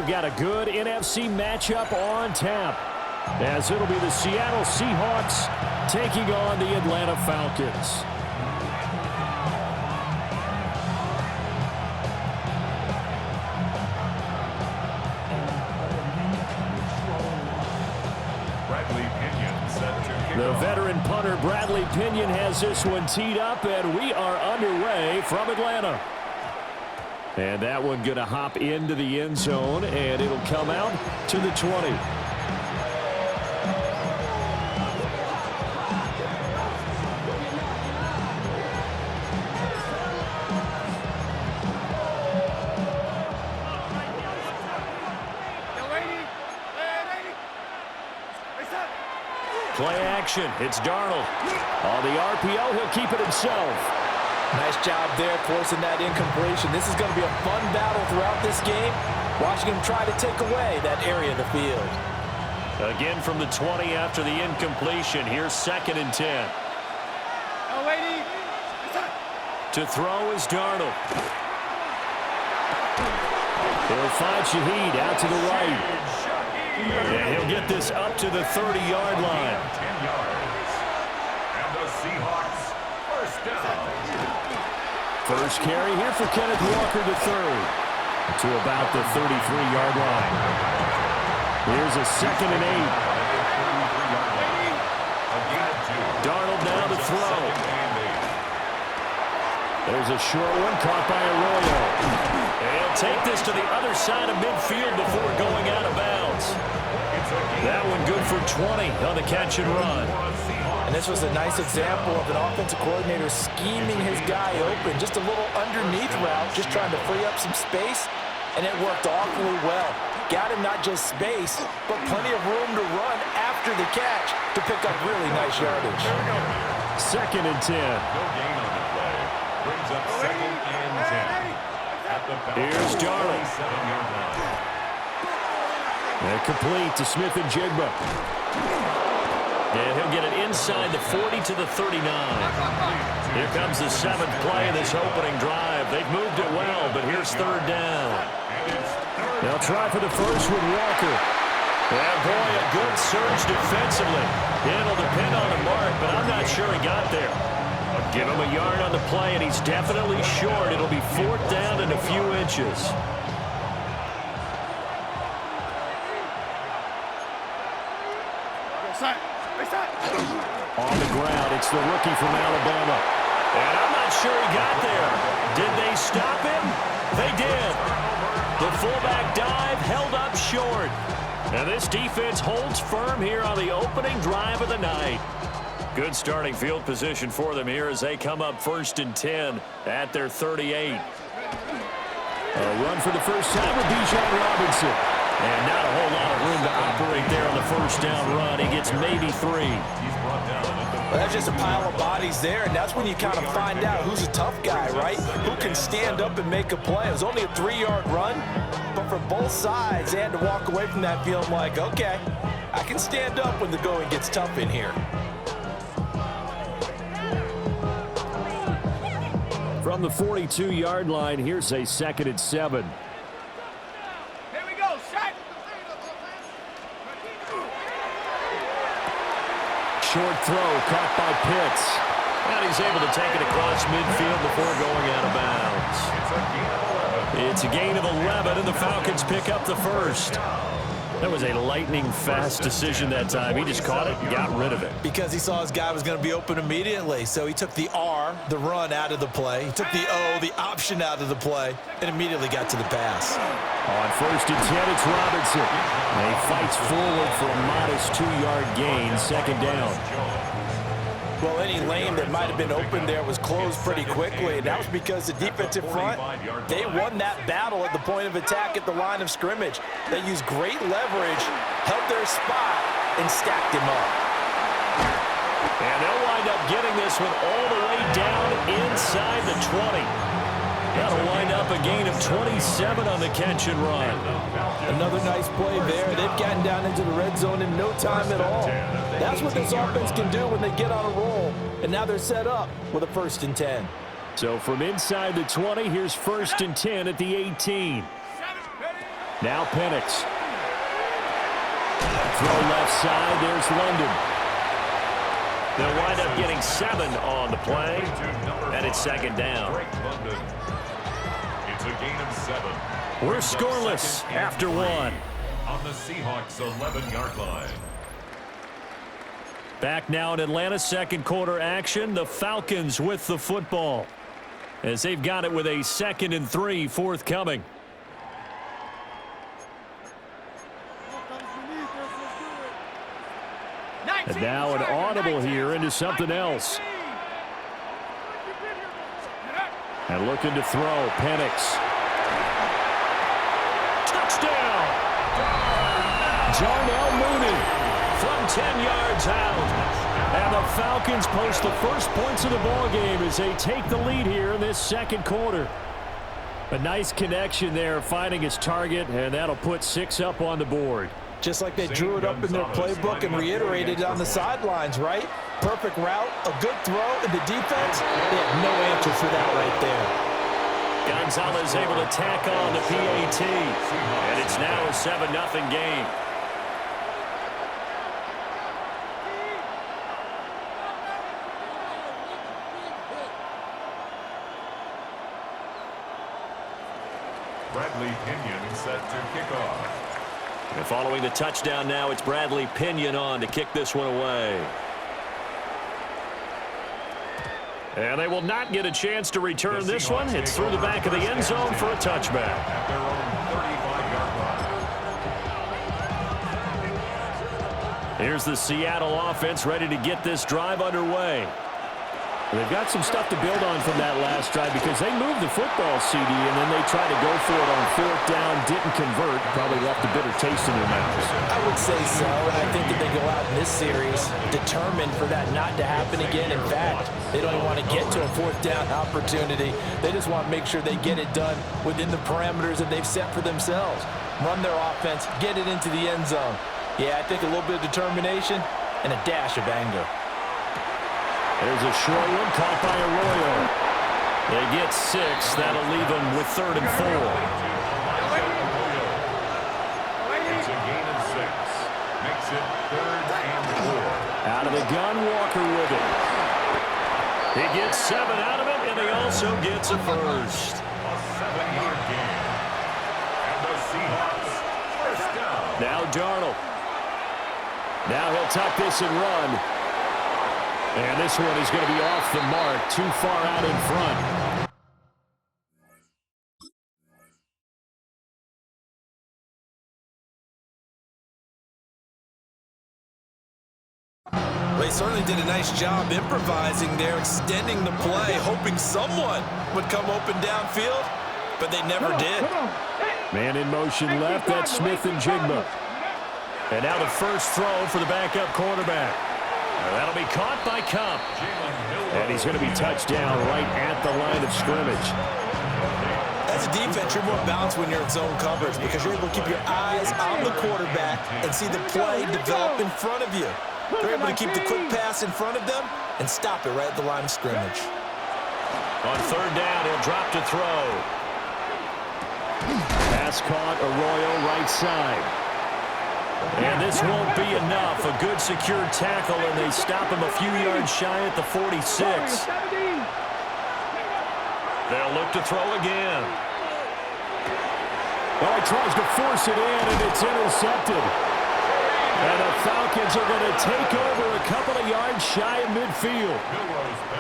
got a good NFC matchup on tap, as it'll be the Seattle Seahawks taking on the Atlanta Falcons. The veteran punter Bradley Pinion has this one teed up, and we are underway from Atlanta. And that one going to hop into the end zone, and it'll come out to the 20. Play action. It's Darnold. On the RPO, he'll keep it himself. Nice job there forcing that incompletion. This is going to be a fun battle throughout this game. Watching him try to take away that area of the field. Again from the 20 after the incompletion. Here's 2nd and 10. To throw is Darnold. He'll find Shaheed out to the right. And he'll get this up to the 30-yard line. 10 yards. And the Seahawks first down. First carry here for Kenneth Walker III to about the 33-yard line. Here's a 2nd and 8. Darnold now to throw. There's a short one caught by Arroyo. He'll take this to the other side of midfield before going out of bounds. That one good for 20 on the catch and run. And this was a nice example of an offensive coordinator scheming his guy open. Just a little underneath route, just trying to free up some space, and it worked awfully well. Got him not just space, but plenty of room to run after the catch to pick up really nice yardage. 2nd and 10. No gain on the play. Brings up 2nd and 10. Here's Darnold. And complete to Smith and Jigba. And he'll get it inside the 40 to the 39. Here comes the 7th play of this opening drive. They've moved it well, but here's 3rd down. They'll try for the first with Walker. And boy, a good surge defensively. It'll depend on the mark, but I'm not sure he got there. Give him a yard on the play, and he's definitely short. It'll be 4th down and a few inches. On the ground, it's the rookie from Alabama. And I'm not sure he got there. Did they stop him? They did. The fullback dive held up short. And this defense holds firm here on the opening drive of the night. Good starting field position for them here as they come up 1st and 10 at their 38. A run for the first time with Bijan Robinson. And not a whole lot of room to operate there on the first down run. He gets maybe 3. Well, that's just a pile of bodies there, and that's when you kind of find out who's a tough guy, right? Who can stand up and make a play. It was only a 3-yard run, but for both sides, they had to walk away from that feeling like, okay, I can stand up when the going gets tough in here. From the 42-yard line, here's a 2nd and 7. Here we go, shot. Short throw caught by Pitts. And he's able to take it across midfield before going out of bounds. It's a gain of 11, and the Falcons pick up the first. That was a lightning-fast decision that time. He just caught it and got rid of it. Because he saw his guy was going to be open immediately. So he took the R, the run, out of the play. He took the O, the option, out of the play, and immediately got to the pass. On 1st and 10, it's Robinson. And he fights forward for a modest 2-yard gain, 2nd down. Well, any lane that might have been open there was closed pretty quickly, and that was because the defensive front, they won that battle at the point of attack at the line of scrimmage. They used great leverage, held their spot, and stacked him up. And they'll wind up getting this one all the way down inside the 20. That'll wind up a gain of 27 on the catch and run. Another nice play there. They've gotten down into the red zone in no time at all. That's what this offense can do when they get on a roll. And now they're set up with a 1st and 10. So from inside the 20, here's 1st and 10 at the 18. Now Penix. Throw left side. There's London. They'll wind up getting 7 on the play, and it's second down. It's a gain of 7. We're scoreless after 1. On the Seahawks' 11-yard line. Back now in Atlanta, second quarter action. The Falcons with the football as they've got it with a 2nd and 3 forthcoming. And now an audible here into something else. And looking to throw, Penix. Touchdown! Darnell Mooney from 10 yards out. And the Falcons post the first points of the ballgame as they take the lead here in this second quarter. A nice connection there, finding his target, and that'll put 6 up on the board. Just like they drew it up in their playbook and reiterated it on the sidelines, right? Perfect route, a good throw, and the defense, they have no answer for that right there. Gonzalez able to tack on the PAT, and it's now a 7-0 game. Bradley Pinion set to kick off. And following the touchdown now, it's Bradley Pinion on to kick this one away. And they will not get a chance to return this one. It's through the back of the end zone for a touchback. At their own 35-yard line. Here's the Seattle offense ready to get this drive underway. They've got some stuff to build on from that last drive because they moved the football, CD, and then they tried to go for it on 4th down, didn't convert, probably left a bitter taste in their mouths. I would say so, and I think that they go out in this series determined for that not to happen again. In fact, they don't even want to get to a 4th down opportunity. They just want to make sure they get it done within the parameters that they've set for themselves. Run their offense, get it into the end zone. Yeah, I think a little bit of determination and a dash of anger. There's a short one caught by Arroyo. They get 6. That'll leave them with 3rd and 4. It's a gain of 6. Makes it 3rd and 4. Out of the gun, Walker with it. He gets 7 out of it, and he also gets a first. A 7-yard gain. And the Seahawks first down. Now Darnold. Now he'll tuck this and run. And this one is going to be off the mark, too far out in front. They certainly did a nice job improvising there, extending the play, hoping someone would come open downfield, but they never did. Man in motion left, that's Smith and Jigma. And now the first throw for the backup quarterback. That'll be caught by Cup. And he's going to be touched down right at the line of scrimmage. As a defense, you're more balanced when you're in zone coverage because you're able to keep your eyes on the quarterback and see the play develop in front of you. They're able to keep the quick pass in front of them and stop it right at the line of scrimmage. On 3rd down, he'll drop to throw. Pass caught, Arroyo right side. And this won't be enough. A good secure tackle, and they stop him a few yards shy at the 46. They'll look to throw again. Well, he tries to force it in, and it's intercepted. And the Falcons are going to take over a couple of yards shy of midfield.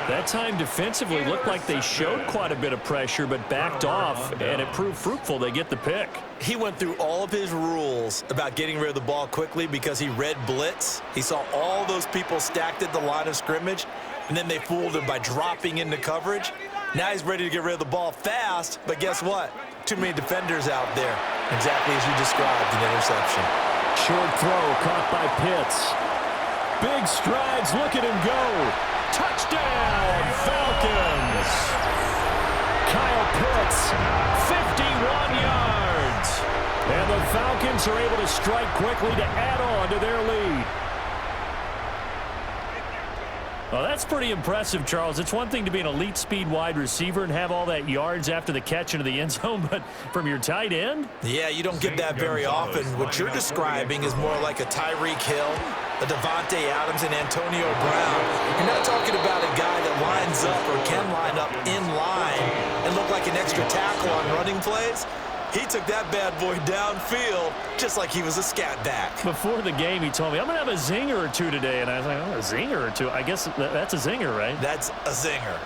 That time defensively looked like they showed quite a bit of pressure but backed off, and it proved fruitful. They get the pick. He went through all of his rules about getting rid of the ball quickly because he read blitz. He saw all those people stacked at the line of scrimmage, and then they fooled him by dropping into coverage. Now he's ready to get rid of the ball fast, but guess what? Too many defenders out there. Exactly as you described, an interception. Short throw caught by Pitts. Big strides, look at him go. Touchdown, Falcons. Kyle Pitts, 51 yards. And the Falcons are able to strike quickly to add on to their lead. Well, that's pretty impressive, Charles. It's one thing to be an elite speed wide receiver and have all that yards after the catch into the end zone, but from your tight end? Yeah, you don't get that very often. What you're describing is more like a Tyreek Hill, a Devontae Adams, and Antonio Brown. You're not talking about a guy that lines up or can line up in line and look like an extra tackle on running plays. He took that bad boy downfield just like he was a scat back. Before the game, he told me, I'm going to have a zinger or two today. And I was like, oh, a zinger or two? I guess that's a zinger, right? That's a zinger.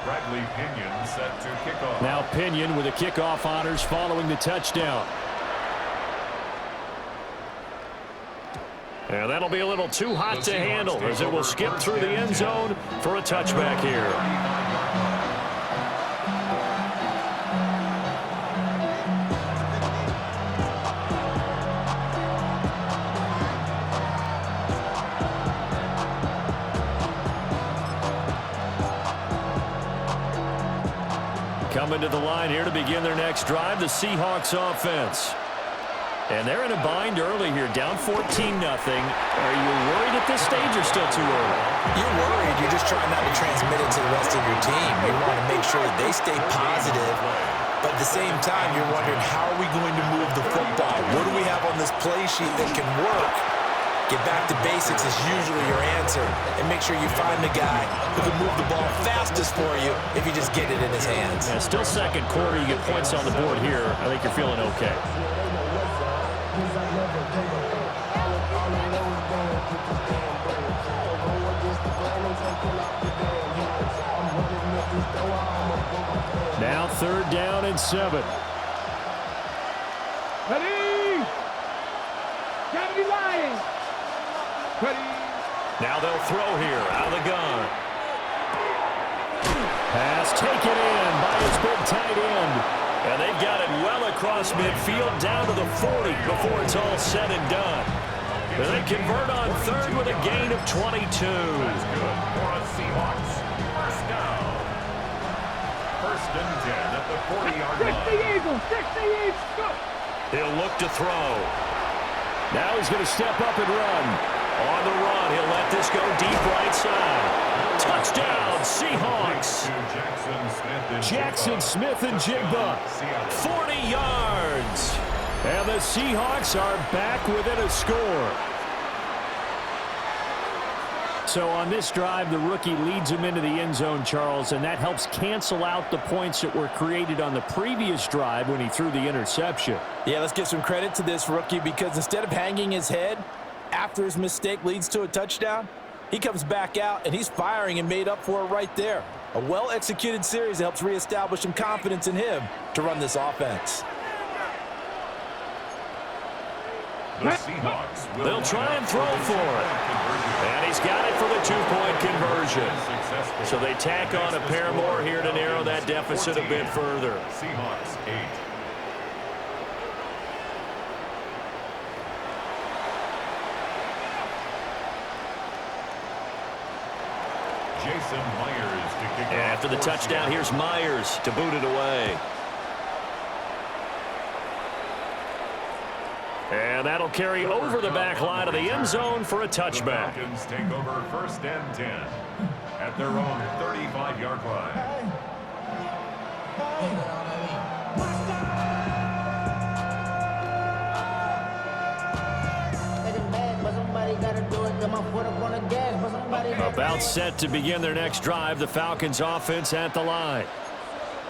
Bradley Pinion set to kick off. Now Pinion with the kickoff honors following the touchdown. And that'll be a little too hot to handle as it will skip through the end zone for a touchback here. Coming to the line here to begin their next drive, the Seahawks offense. And they're in a bind early here, down 14-0. Are you worried at this stage or still too early? You're worried. You're just trying not to transmit it to the rest of your team. You want to make sure that they stay positive. But at the same time, you're wondering, how are we going to move the football? What do we have on this play sheet that can work? Get back to basics is usually your answer. And make sure you find the guy who can move the ball fastest for you if you just get it in his hands. Yeah, still second quarter. You get points on the board here. I think you're feeling okay. Now 3rd down and 7. Ready? Gotta be lying. Ready? Now they'll throw here out of the gun. Pass taken in by his big tight end. And they've got it well across midfield down to the 40 before it's all said and done. And they convert on 3rd with a gain of 22. That's good for a Seahawks. First down. 1st and 10 at the 40-yard line. 60 Eagles, 60 Eagles, go. He'll look to throw. Now he's going to step up and run. On the run, he'll let this go deep right side. Touchdown, Seahawks. Jackson Smith and Jigba. 40 yards. And the Seahawks are back within a score. So on this drive, the rookie leads him into the end zone, Charles, and that helps cancel out the points that were created on the previous drive when he threw the interception. Yeah, let's give some credit to this rookie, because instead of hanging his head after his mistake leads to a touchdown, he comes back out and he's firing and made up for it right there. A well-executed series that helps reestablish some confidence in him to run this offense. The Seahawks will They'll try and throw for it. And he's got it for the 2-point conversion. So they tack on a pair more here to narrow that deficit a bit further. Seahawks 8. Jason Myers to kick off. After the touchdown, here's Myers to boot it away. And that'll carry over the back line of the end zone for a touchback. The Falcons take over 1st and 10 at their own 35-yard line. About set to begin their next drive, the Falcons offense at the line.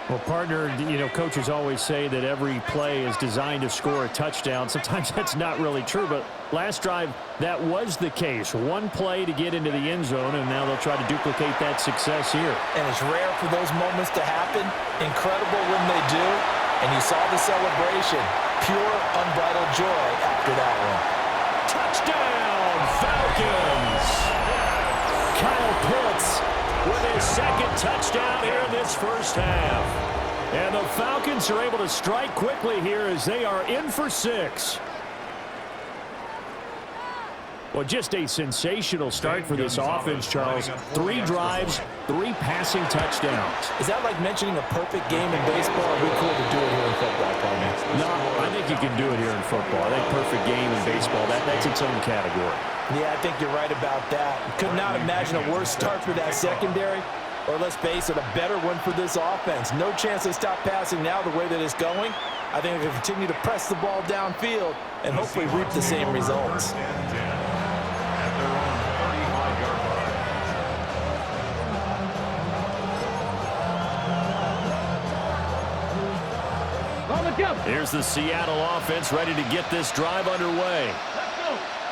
Well, partner, you know, coaches always say that every play is designed to score a touchdown. Sometimes that's not really true, but last drive, that was the case. One play to get into the end zone, and now they'll try to duplicate that success here. And it's rare for those moments to happen. Incredible when they do. And you saw the celebration. Pure, unbridled joy after that one. Touchdown, Falcons! Kyle Pitts with his 2nd touchdown here in this first half. And the Falcons are able to strike quickly here as they are in for 6. Well, just a sensational start for this offense, Charles. 3 drives, 3 passing touchdowns. Is that like mentioning a perfect game in baseball? It'd be cool to do it here in football, probably. No, I think you can do it here in football. I think perfect game in baseball, that's its own category. Yeah, I think you're right about that. Could not imagine a worse start for that secondary, or let's face it, a better one for this offense. No chance they stop passing now the way that it's going. I think they can continue to press the ball downfield and hopefully reap the same results. Here's the Seattle offense ready to get this drive underway.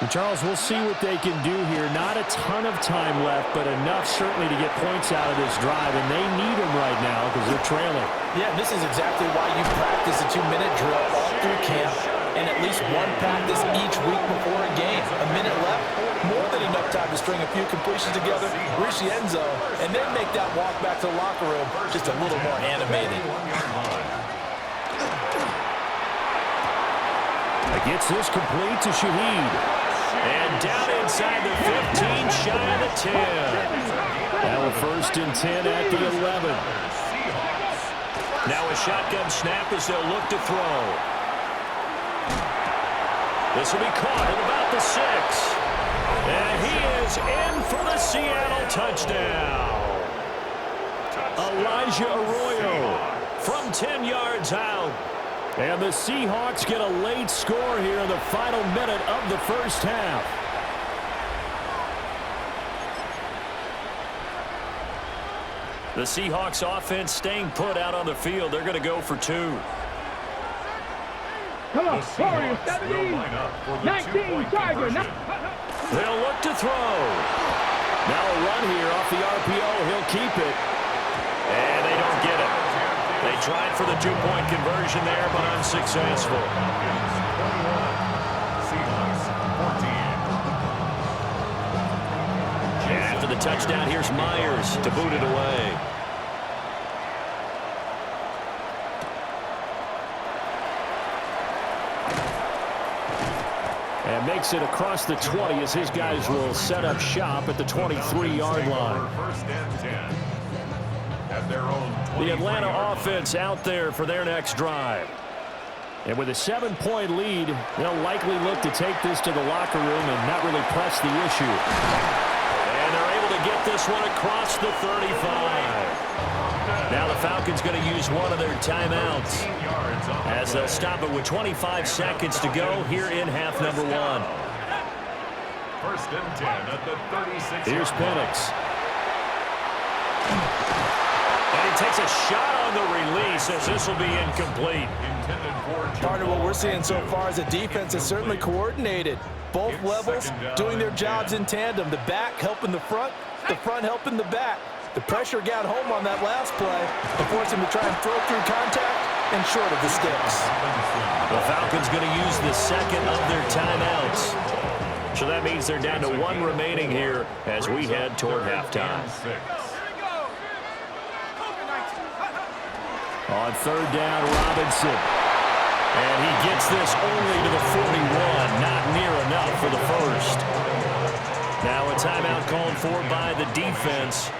And Charles, we'll see what they can do here. Not a ton of time left, but enough certainly to get points out of this drive, and they need them right now because they're trailing. Yeah, this is exactly why you practice a 2-minute drill all through camp and at least one practice each week before a game. A minute left, more than enough time to string a few completions together, reach the end zone, and then make that walk back to the locker room just a little more animated. Gets this complete to Shaheed. And down inside the 15, shy of the 10. Now a 1st and 10 at the 11. Now a shotgun snap as they'll look to throw. This will be caught at about the 6. And he is in for the Seattle touchdown. Elijah Arroyo from 10 yards out. And the Seahawks get a late score here in the final minute of the first half. The Seahawks offense staying put out on the field. They're going to go for 2. Come on, Warriors, 17, 19, Tiger. They'll look to throw. Now a run here off the RPO. He'll keep it. And they don't get it. They tried for the 2-point conversion there, but unsuccessful. And after the touchdown, here's Myers to boot it away. And makes it across the 20 as his guys will set up shop at the 23-yard line. 1st and 10. At their own The Atlanta offense out there for their next drive. And with a 7-point lead, they'll likely look to take this to the locker room and not really press the issue. And they're able to get this one across the 35. Now the Falcons going to use one of their timeouts as they'll stop it with 25 seconds to go here in half number 1. 1st and 10 at the 36. Here's Penix. And he takes a shot on the release as this will be incomplete. Part of what we're seeing so far is a defense that's certainly coordinated. Both levels doing their jobs in tandem. The back helping the front helping the back. The pressure got home on that last play and forced him to try and throw through contact and short of the sticks. The Falcons going to use the second of their timeouts. So that means they're down to 1 remaining here as we head toward halftime. On 3rd down, Robinson. And he gets this only to the 41. Not near enough for the 1st. Now a timeout called for by the defense.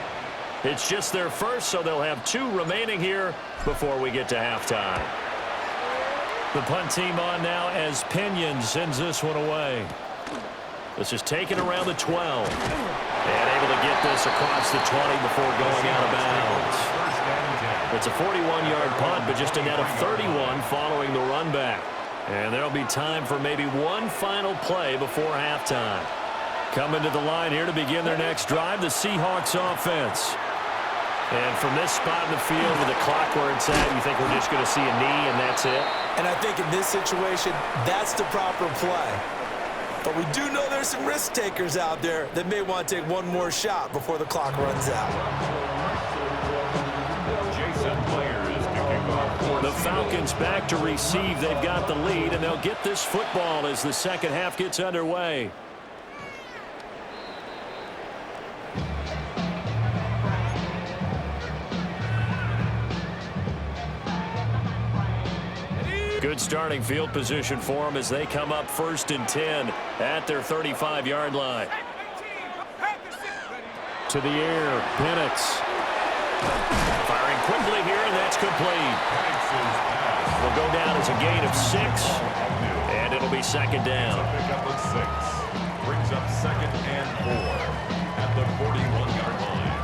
It's just their 1st, so they'll have 2 remaining here before we get to halftime. The punt team on now as Pinion sends this one away. This is taken around the 12. And able to get this across the 20 before going out of bounds. It's a 41-yard punt, but just a net of 31 following the run back. And there'll be time for maybe one final play before halftime. Coming to the line here to begin their next drive, the Seahawks offense. And from this spot in the field with the clock where it's at, you think we're just going to see a knee and that's it? And I think in this situation, that's the proper play. But we do know there's some risk takers out there that may want to take one more shot before the clock runs out. The Falcons back to receive. They've got the lead, and they'll get this football as the second half gets underway. Good starting field position for them as they come up 1st and 10 at their 35-yard line. to the air. Penix. Firing quickly here, and that's complete. Will go down as a gain of 6, and it'll be second down. Pick up of 6. Brings up second and 4 at the 41-yard line.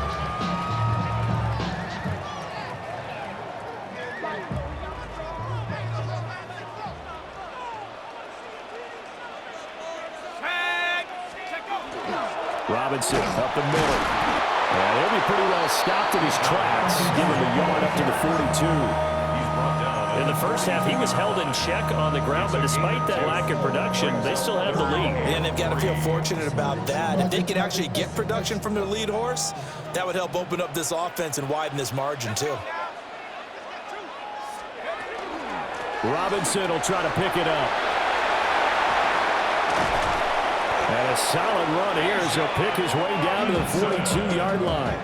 Robinson up the middle. And he'll be pretty well stopped in his tracks. Give him a yard up to the 42. In the first half, he was held in check on the ground, but despite that lack of production, they still have the lead. And they've got to feel fortunate about that. If they can actually get production from their lead horse, that would help open up this offense and widen this margin, too. Robinson will try to pick it up. And a solid run here as he'll pick his way down to the 42-yard line.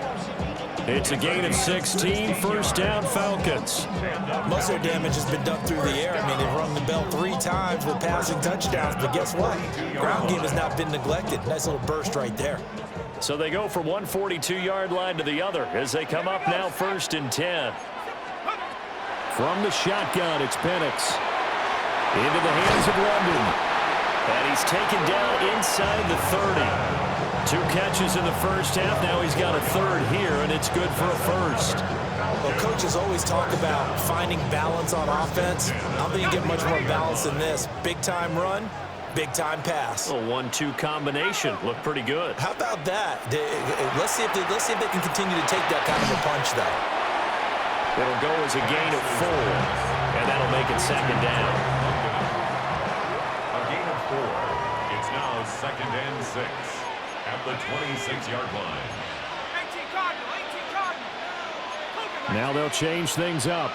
It's a gain of 16, first down Falcons. Most of their damage has been done through the air. I mean, they've rung the bell 3 times with passing touchdowns, but guess what? Ground game has not been neglected. Nice little burst right there. So they go from one 42-yard line to the other as they come up now first and 10. From the shotgun, it's Penix. Into the hands of London. And he's taken down inside the 30. 2 catches in the first half. Now he's got a third here, and it's good for a first. Well, coaches always talk about finding balance on offense. I don't think you get much more balance than this. Big-time run, big-time pass. A 1-2 combination. Looked pretty good. How about that? Let's see if they can continue to take that kind of a punch, though. It'll go as a gain of 4, and that'll make it second down. It's now second and 6 at the 26-yard line. Now they'll change things up.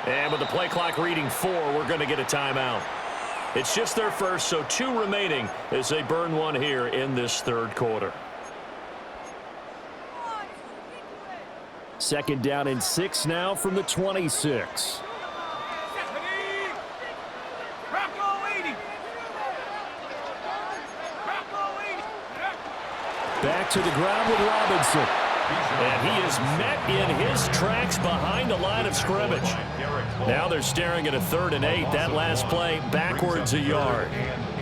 And with the play clock reading 4, we're going to get a timeout. It's just their first, so 2 remaining as they burn one here in this third quarter. Second down and 6 now from the 26. Back to the ground with Robinson. And he is met in his tracks behind the line of scrimmage. Now they're staring at a 3rd and 8. That last play backwards a yard.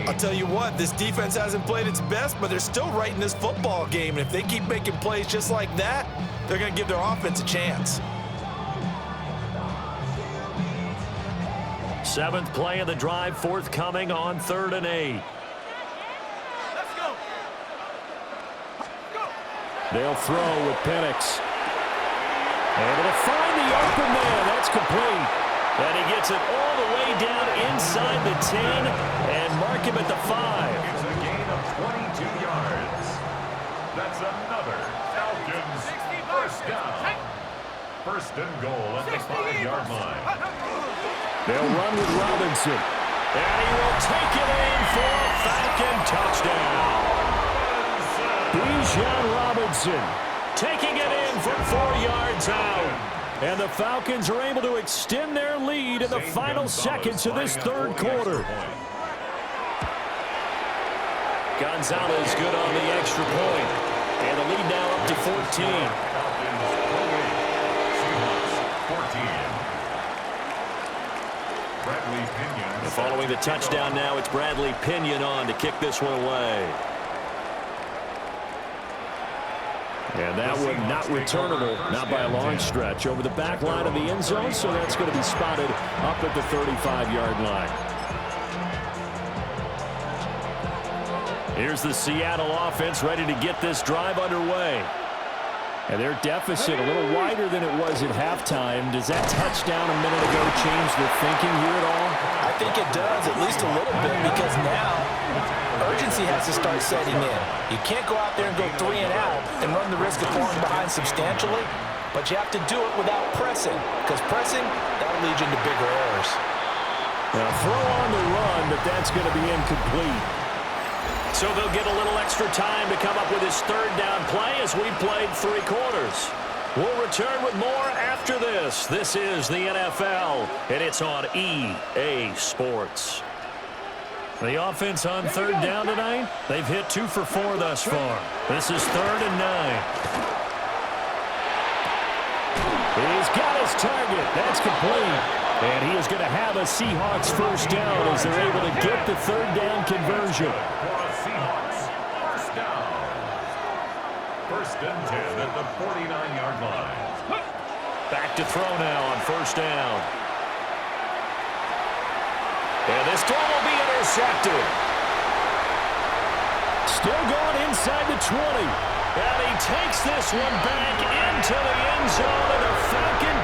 I'll tell you what, this defense hasn't played its best, but they're still right in this football game. And if they keep making plays just like that, they're going to give their offense a chance. 7th play of the drive forthcoming on 3rd and 8. Let's go. They'll throw with Penix. Able to find the open man. That's complete. And he gets it all the way down inside the 10 and mark him at the 5. It's a gain of 22 yards. That's another Falcons first down. First and goal at the 5-yard line. They'll run with Robinson. And he will take it in for a Falcon touchdown. Bijan Robinson taking it in from 4 yards out. And the Falcons are able to extend their lead in the final seconds of this third quarter. Gonzalez good on the extra point. And the lead now up to 14. And following the touchdown now, it's Bradley Pinion on to kick this one away. And that one not returnable, not by a long stretch, over the back line of the end zone, so that's going to be spotted up at the 35-yard line. Here's the Seattle offense ready to get this drive underway. And their deficit a little wider than it was at halftime. Does that touchdown a minute ago change their thinking here at all? I think it does, at least a little bit, because now urgency has to start setting in. You can't go out there and go 3 and out and run the risk of falling behind substantially, but you have to do it without pressing, because pressing, that'll lead you into bigger errors. Now throw on the run, but that's going to be incomplete. So they'll get a little extra time to come up with his third down play as we played 3 quarters. We'll return with more after this. This is the NFL, and it's on EA Sports. The offense on third down tonight, they've hit 2 for 4 thus far. This is 3rd and 9. He's got his target. That's complete. And he is going to have a Seahawks first down as they're able to get the 3rd down conversion. Seahawks first down. 1st and 10 at the 49-yard line. Back to throw now on 1st down. And this throw will be intercepted. Still going inside the 20. And he takes this one back into the end zone, and the Falcons